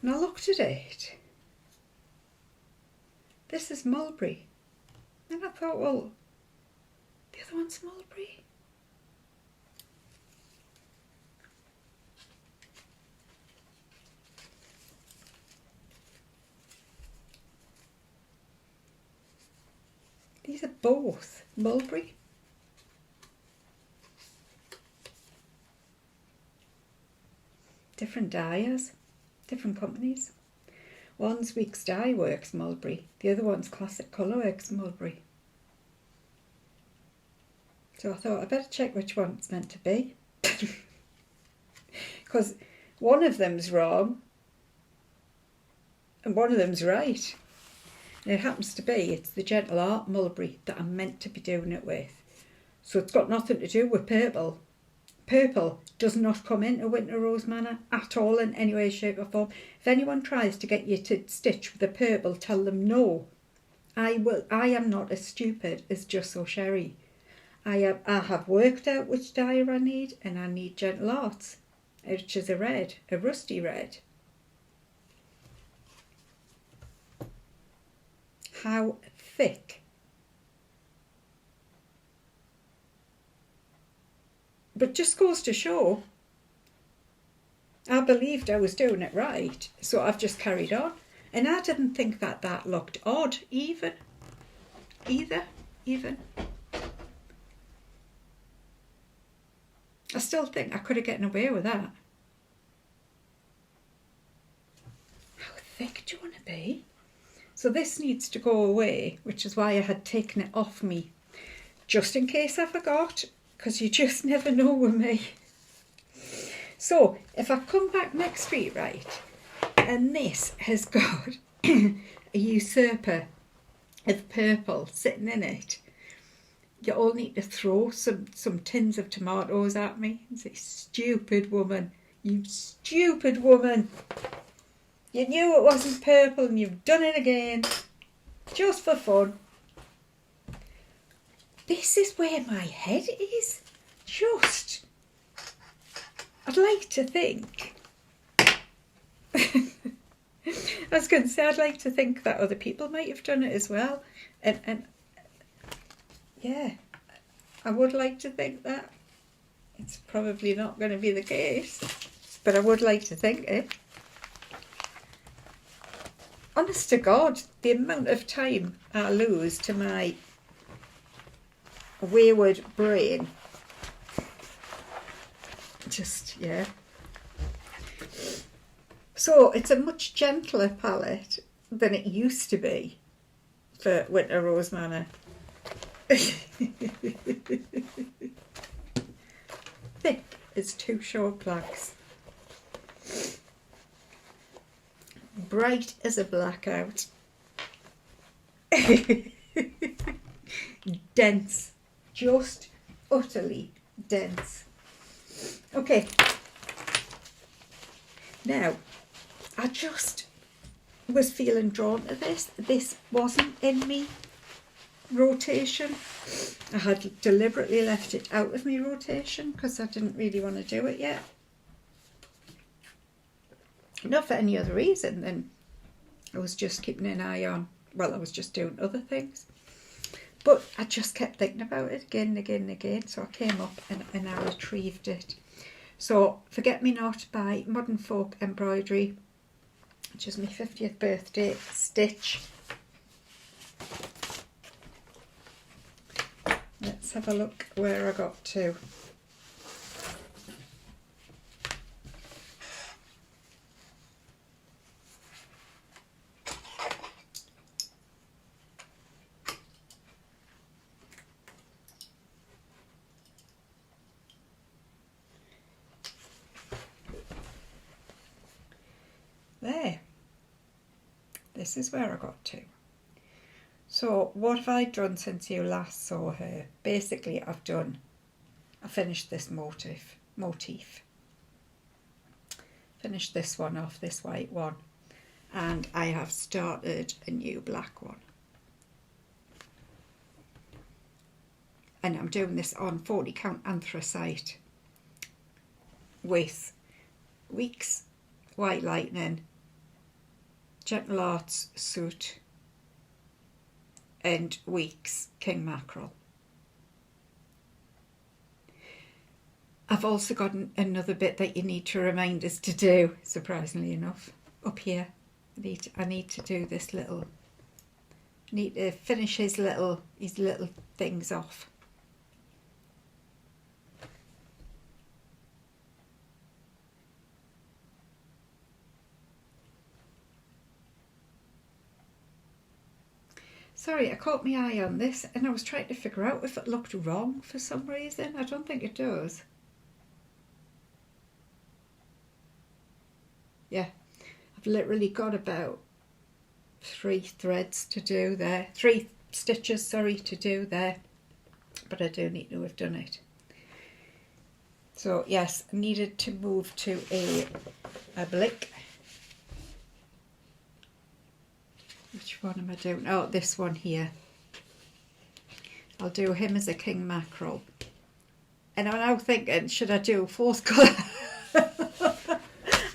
Speaker 1: And I looked at it. This is mulberry. And I thought, well, the other one's mulberry. These are both mulberry. Different dyers, different companies. One's Weeks Dye Works mulberry, the other one's Classic Colourworks mulberry. So I thought I better check which one it's meant to be. Because one of them's wrong and one of them's right. And it happens to be, it's the Gentle Art mulberry that I'm meant to be doing it with. So it's got nothing to do with purple. Purple does not come into Winter Rose Manor at all in any way, shape or form. If anyone tries to get you to stitch with a purple, tell them no. I am not as stupid as Justsewsherrie. I have worked out which dye I need, and I need Gentle Arts, which is a red, a rusty red. How thick. But just goes to show, I believed I was doing it right, so I've just carried on. And I didn't think that looked odd even. I still think I could have gotten away with that. How thick do you want to be? So this needs to go away, which is why I had taken it off me, just in case I forgot. Because you just never know with me. So, if I come back next week, right, and this has got a usurper of purple sitting in it. You all need to throw some tins of tomatoes at me and say, stupid woman, you stupid woman. You knew it wasn't purple and you've done it again. Just for fun. This is where my head is. Just. I'd like to think. I was going to say, I'd like to think that other people might have done it as well. And yeah, I would like to think that. It's probably not going to be the case, but I would like to think it. Honest to God, the amount of time I lose to my wayward brain. Just, yeah. So it's a much gentler palette than it used to be for Winter Rose Manor. Thick as two short planks. Bright as a blackout. Dense. Just utterly dense. Okay. Now, I just was feeling drawn to this. This wasn't in me rotation. I had deliberately left it out of me rotation because I didn't really want to do it yet. Not for any other reason than I was just keeping an eye on, well, I was just doing other things. But I just kept thinking about it again and again and again. So I came up and I retrieved it. So Forget Me Not by Modern Folk Embroidery, which is my 50th birthday stitch. Let's have a look where I got to. There. This is where I got to. So what have I done since you last saw her? Basically I finished this motif. Finished this one off, this white one. And I have started a new black one. And I'm doing this on 40 count anthracite with Weeks White Lightning, Gentle Arts Soot, and Weeks King Mackerel. I've also got another bit that you need to remind us to do, surprisingly enough, up here. I need to do this little, need to finish his little things off. Sorry, I caught my eye on this and I was trying to figure out if it looked wrong for some reason. I don't think it does. Yeah, I've literally got about 3 threads to do there. 3 stitches, sorry, to do there. But I do need to have done it. So yes, I needed to move to a blick. Which one am I doing? Oh, this one here. I'll do him as a king mackerel. And I'm now thinking, should I do 4th colour?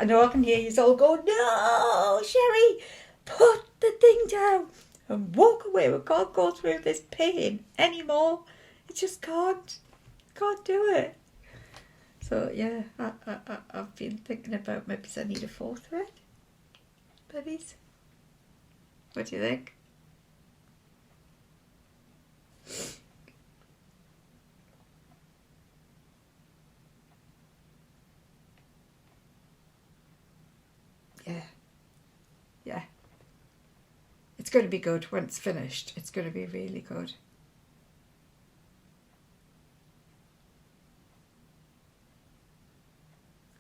Speaker 1: I know I can hear you all go, no, Sherrie, put the thing down and walk away. We can't go through this pain anymore. I just can't do it. So yeah, I've been thinking about maybe I need a 4th thread. Babies. What do you think? Yeah. It's going to be good when it's finished. It's going to be really good.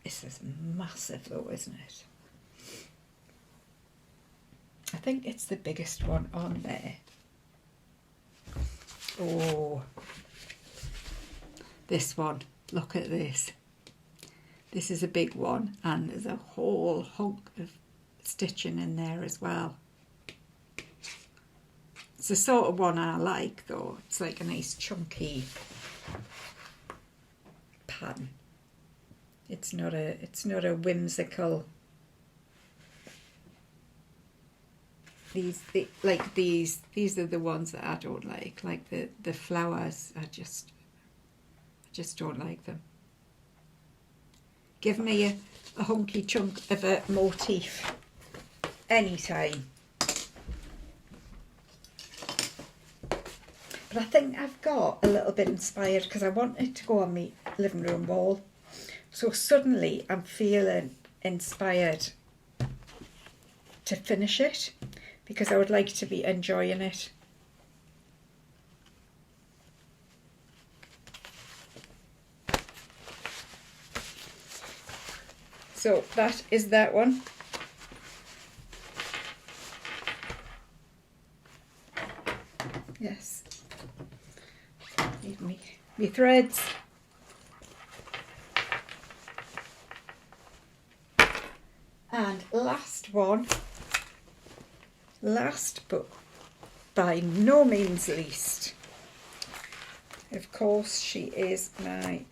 Speaker 1: This is massive though, isn't it? I think it's the biggest one on there. Oh, this one, look at this. This is a big one, and there's a whole hunk of stitching in there as well. It's the sort of one I like though. It's like a nice chunky pattern. It's not a whimsical. These are the ones that I don't like the flowers. I just don't like them. Give me a hunky chunk of a motif anytime. But I think I've got a little bit inspired because I want it to go on my living room wall. So suddenly I'm feeling inspired to finish it because I would like to be enjoying it. So that is that one. Yes. Need me threads. And last one, last but by no means least, of course, she is my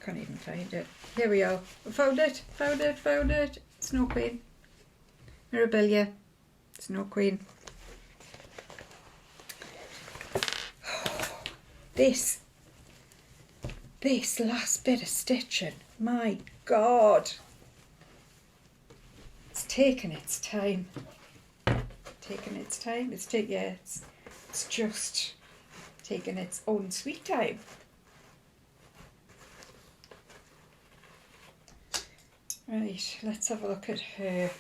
Speaker 1: can't even find it. Here we are. Found it. Snow Queen. Mirabilia. Snow Queen. This last bit of stitching, my God. It's taken its time. It's just taken its own sweet time. Right, let's have a look at her.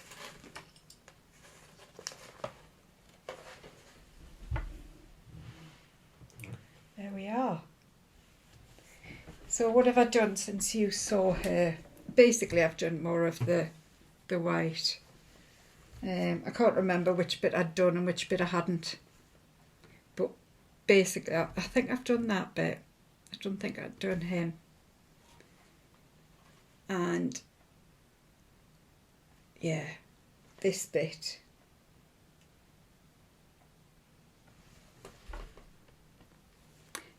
Speaker 1: There we are. So what have I done since you saw her? Basically, I've done more of the white. I can't remember which bit I'd done and which bit I hadn't. But basically, I think I've done that bit. I don't think I'd done him. And yeah, this bit.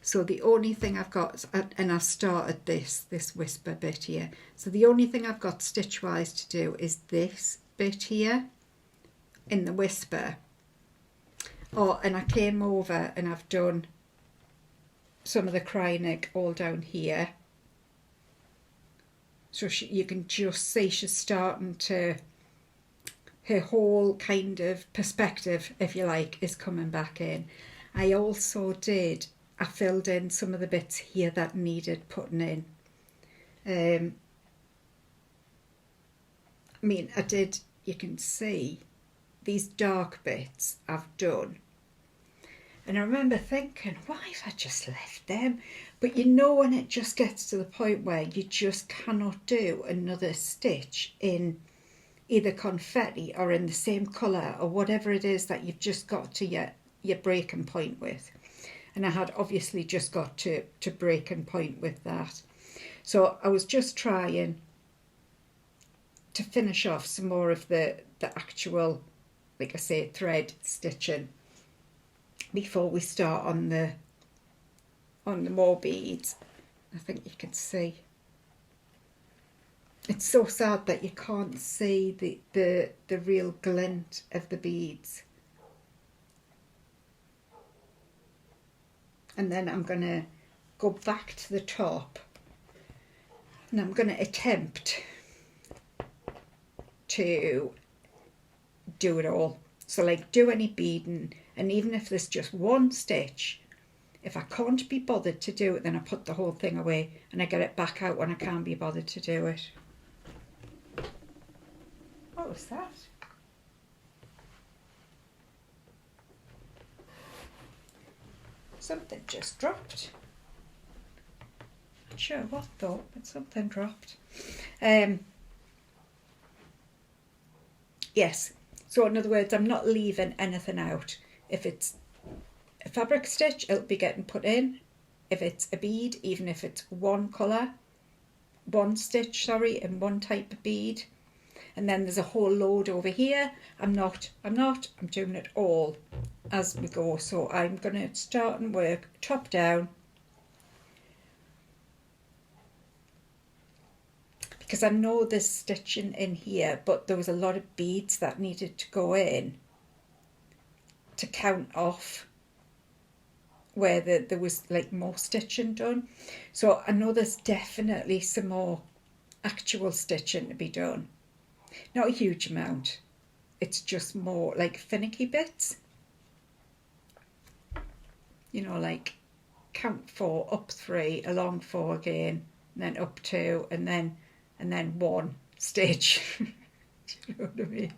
Speaker 1: So the only thing I've got, and I started this whisper bit here. So the only thing I've got stitch wise to do is this bit here in the whisper. Oh, and I came over and I've done some of the crying all down here. So you can just see she's starting to, her whole kind of perspective, if you like, is coming back in. I also I filled in some of the bits here that needed putting in. I mean, you can see these dark bits I've done. And I remember thinking, why have I just left them? But you know when it just gets to the point where you just cannot do another stitch in either confetti or in the same colour or whatever it is that you've just got to your breaking point with. And I had obviously just got to breaking point with that. So I was just trying to finish off some more of the actual, like I say, thread stitching before we start on the more beads. I think you can see. It's so sad that you can't see the real glint of the beads. And then I'm going to go back to the top and I'm going to attempt to do it all. So like do any beading, and even if there's just one stitch, if I can't be bothered to do it, then I put the whole thing away and I get it back out when I can't be bothered to do it. What was that? Something just dropped. Not sure what though, but something dropped. Yes, so in other words, I'm not leaving anything out. If it's a fabric stitch, it'll be getting put in. If it's a bead, even if it's one colour, one stitch, sorry, and one type of bead, and then there's a whole load over here, I'm doing it all as we go. So I'm going to start and work top down, because I know there's stitching in here, but there was a lot of beads that needed to go in to count off where there was like more stitching done. So I know there's definitely some more actual stitching to be done. Not a huge amount. It's just more like finicky bits. You know, like count 4, up 3, along 4 again, and then up 2, and then 1 stitch. Do you know what I mean?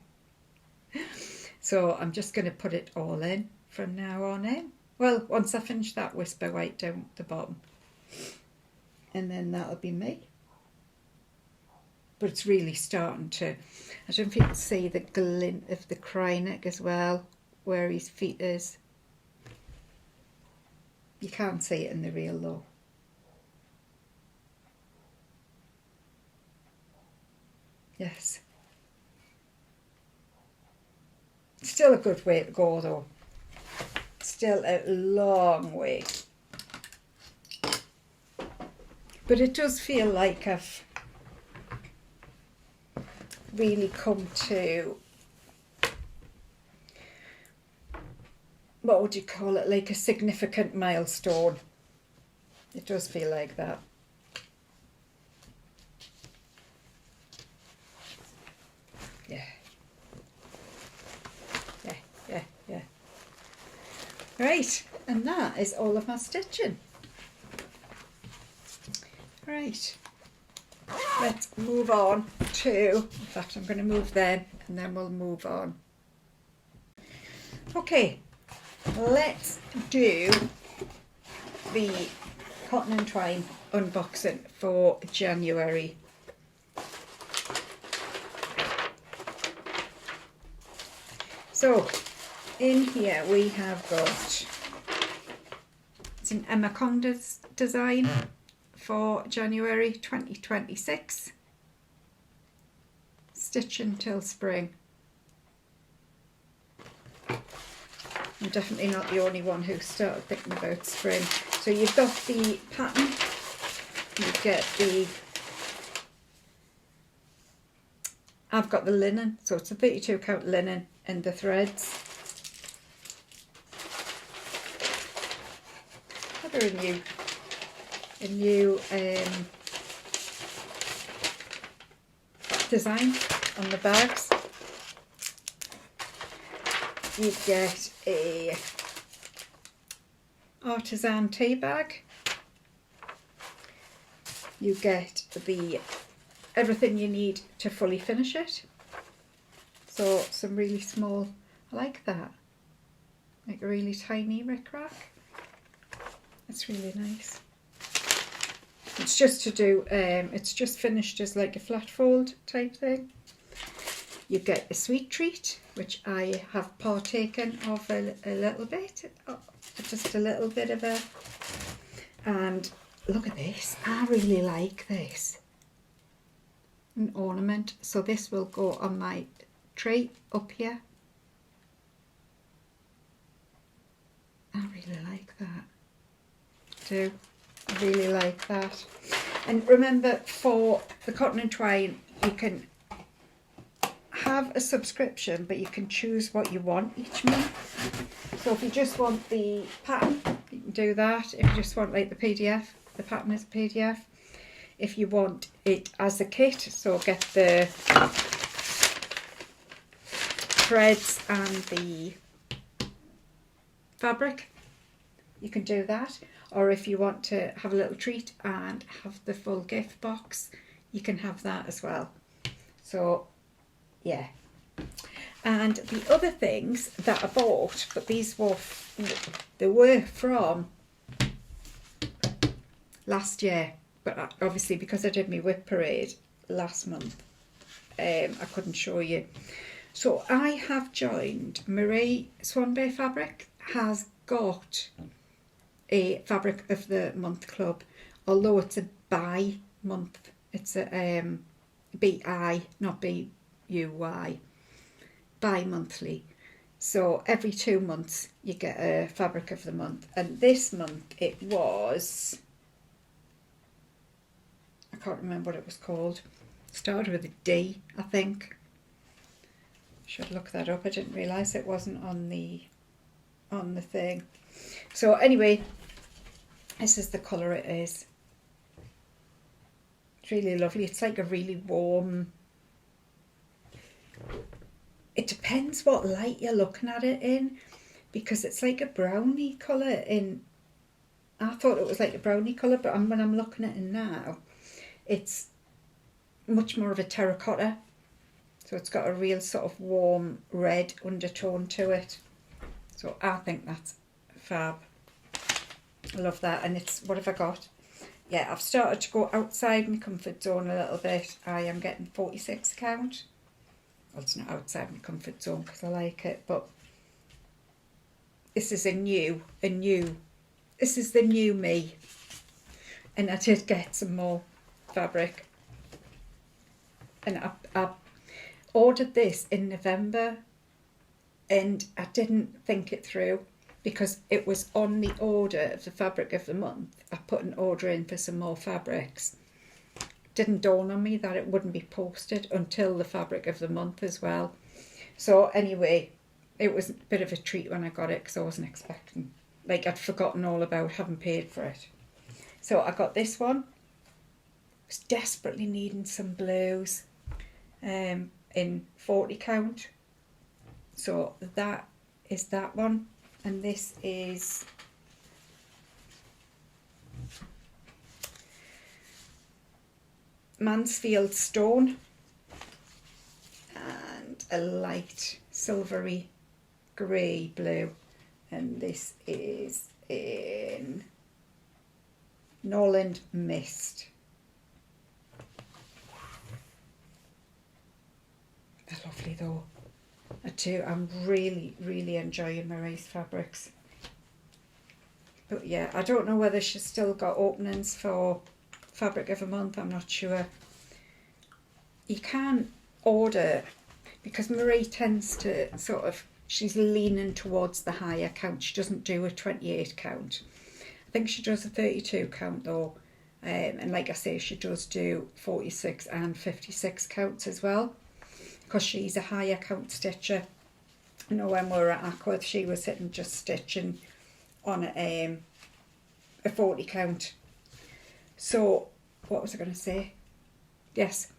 Speaker 1: So I'm just going to put it all in from now on in. Well, once I finish that whisper white down the bottom. And then that'll be me. But it's really starting to, I don't know if you can see the glint of the cry neck as well, where his feet is. You can't see it in the reel though. Yes. Still a good way to go though. Still a long way. But it does feel like I've really come to, what would you call it, like a significant milestone. It does feel like that. Yeah. Right, and that is all of my stitching. Right, let's move on to, in fact I'm going to move them and then we'll move on. Okay, let's do the cotton and twine unboxing for January. So in here we have got, it's an Emma Conda's design for January 2026. Stitch until spring. I'm definitely not the only one who started thinking about spring. So you've got the pattern, you get the, I've got the linen, so it's a 32 count linen and the threads. A new design on the bags. You get a artisan tea bag. You get the everything you need to fully finish it. So some really small, I like that, like a really tiny rickrack. It's really nice. It's just to do, it's just finished as like a flat fold type thing. You get a sweet treat, which I have partaken of a little bit, just a little bit of a, and look at this, I really like this. An ornament, so this will go on my tray up here. I really like that. Do I really like that. And remember, for the cotton and twine, you can have a subscription, but you can choose what you want each month. So if you just want the pattern, you can do that. If you just want like the PDF, the pattern is a PDF. If you want it as a kit, so get the threads and the fabric, you can do that. Or if you want to have a little treat and have the full gift box, you can have that as well. So yeah. And the other things that I bought, but these were, they were from last year, but obviously because I did my whip parade last month, I couldn't show you. So I have joined Marie Swanby Fabric has got a Fabric of the Month club, although it's a bi-month. It's a B-I, not B-U-Y, bi-monthly. So every 2 months you get a Fabric of the Month. And this month it was, I can't remember what it was called. Started with a D, I think. Should look that up. I didn't realise it wasn't on the thing. So anyway, this is the colour it is. It's really lovely. It's like a really warm, it depends what light you're looking at it in, because it's like a brownie colour in, I thought it was like a brownie colour, but when I'm looking at it now, it's much more of a terracotta. So it's got a real sort of warm red undertone to it. So I think that's fab. I love that. And it's, what have I got? Yeah, I've started to go outside my comfort zone a little bit. I am getting 46 count. Well, it's not outside my comfort zone because I like it, but this is this is the new me. And I did get some more fabric. And I ordered this in November and I didn't think it through because it was on the order of the Fabric of the Month. I put an order in for some more fabrics. Didn't dawn on me that it wouldn't be posted until the Fabric of the Month as well. So anyway, it was a bit of a treat when I got it because I wasn't expecting, like I'd forgotten all about having paid for it. So I got this one. I was desperately needing some blues in 40 count. So that is that one. And this is Mansfield Stone and a light silvery grey blue. And this is in Norland Mist. They're lovely though. I'm really enjoying Marie's fabrics. But yeah, I don't know whether she's still got openings for Fabric of a Month, I'm not sure. You can order, because Marie tends to sort of, she's leaning towards the higher count. She doesn't do a 28 count. I think she does a 32 count though. And like I say, she does do 46 and 56 counts as well, because she's a higher count stitcher. I know when we were at Aqua, she was sitting just stitching on a 40 count. So, what was I going to say? Yes.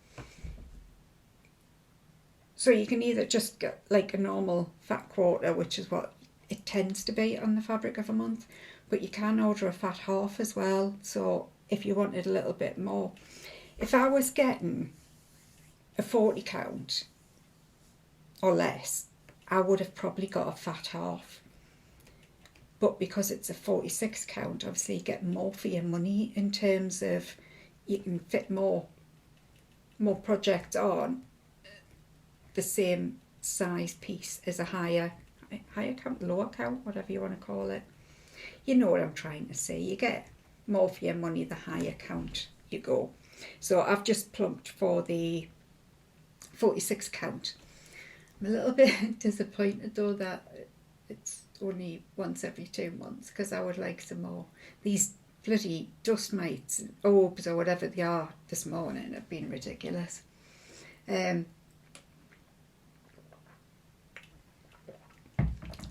Speaker 1: So you can either just get like a normal fat quarter, which is what it tends to be on the Fabric of a Month, but you can order a fat half as well. So if you wanted a little bit more. If I was getting a 40 count or less, I would have probably got a fat half. But because it's a 46 count, obviously you get more for your money in terms of you can fit more projects on the same size piece as a higher count, lower count, whatever you want to call it. You know what I'm trying to say. You get more for your money the higher count you go. So I've just plumped for the 46 count. I'm a little bit disappointed though that it's only once every 2 months, because I would like some more. These bloody dust mites, orbs or whatever they are this morning have been ridiculous.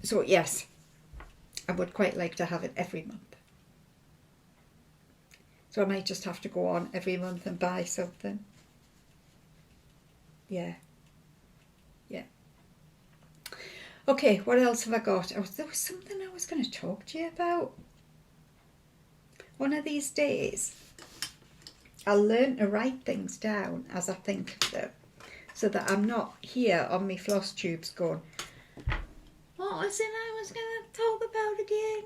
Speaker 1: So yes, I would quite like to have it every month. So I might just have to go on every month and buy something. Yeah. Okay, what else have I got? There was something I was going to talk to you about. One of these days, I'll learn to write things down as I think of them, so that I'm not here on my floss tubes going, what was it I was going to talk about again?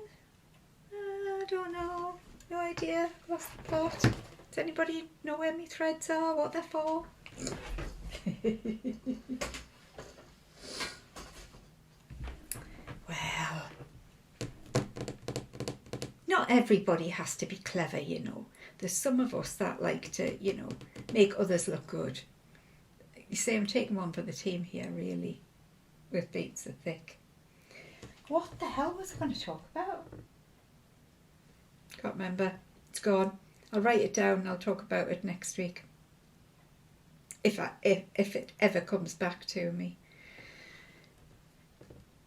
Speaker 1: I don't know. No idea. Lost the plot. Does anybody know where my threads are? What they're for? not everybody has to be clever, you know. There's some of us that like to, you know, make others look good. You see, I'm taking one for the team here, really, with Beats Are Thick. What the hell was I going to talk about? Can't remember. It's gone. I'll write it down and I'll talk about it next week. If it ever comes back to me.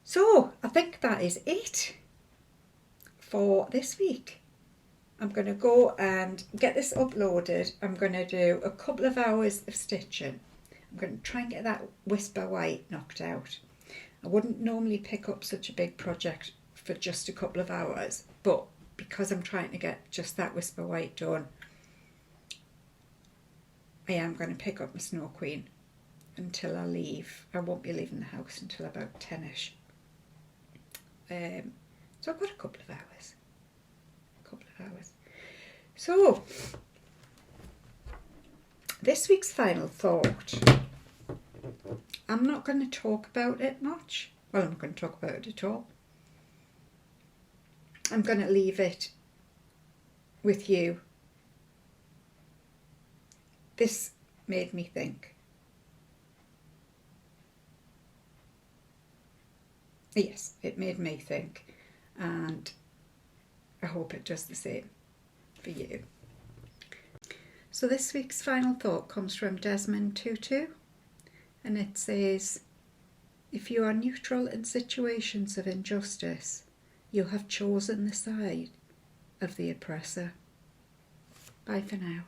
Speaker 1: So, I think that is it for this week. I'm going to go and get this uploaded. I'm going to do a couple of hours of stitching. I'm going to try and get that whisper white knocked out. I wouldn't normally pick up such a big project for just a couple of hours, but because I'm trying to get just that whisper white done, I am going to pick up my Snow Queen until I leave. I won't be leaving the house until about 10ish. So I've got a couple of hours. So, this week's final thought. I'm not going to talk about it much. Well, I'm not going to talk about it at all. I'm going to leave it with you. This made me think. Yes, it made me think, and I hope it does the same for you. So this week's final thought comes from Desmond Tutu, and it says, if you are neutral in situations of injustice, you have chosen the side of the oppressor. Bye for now.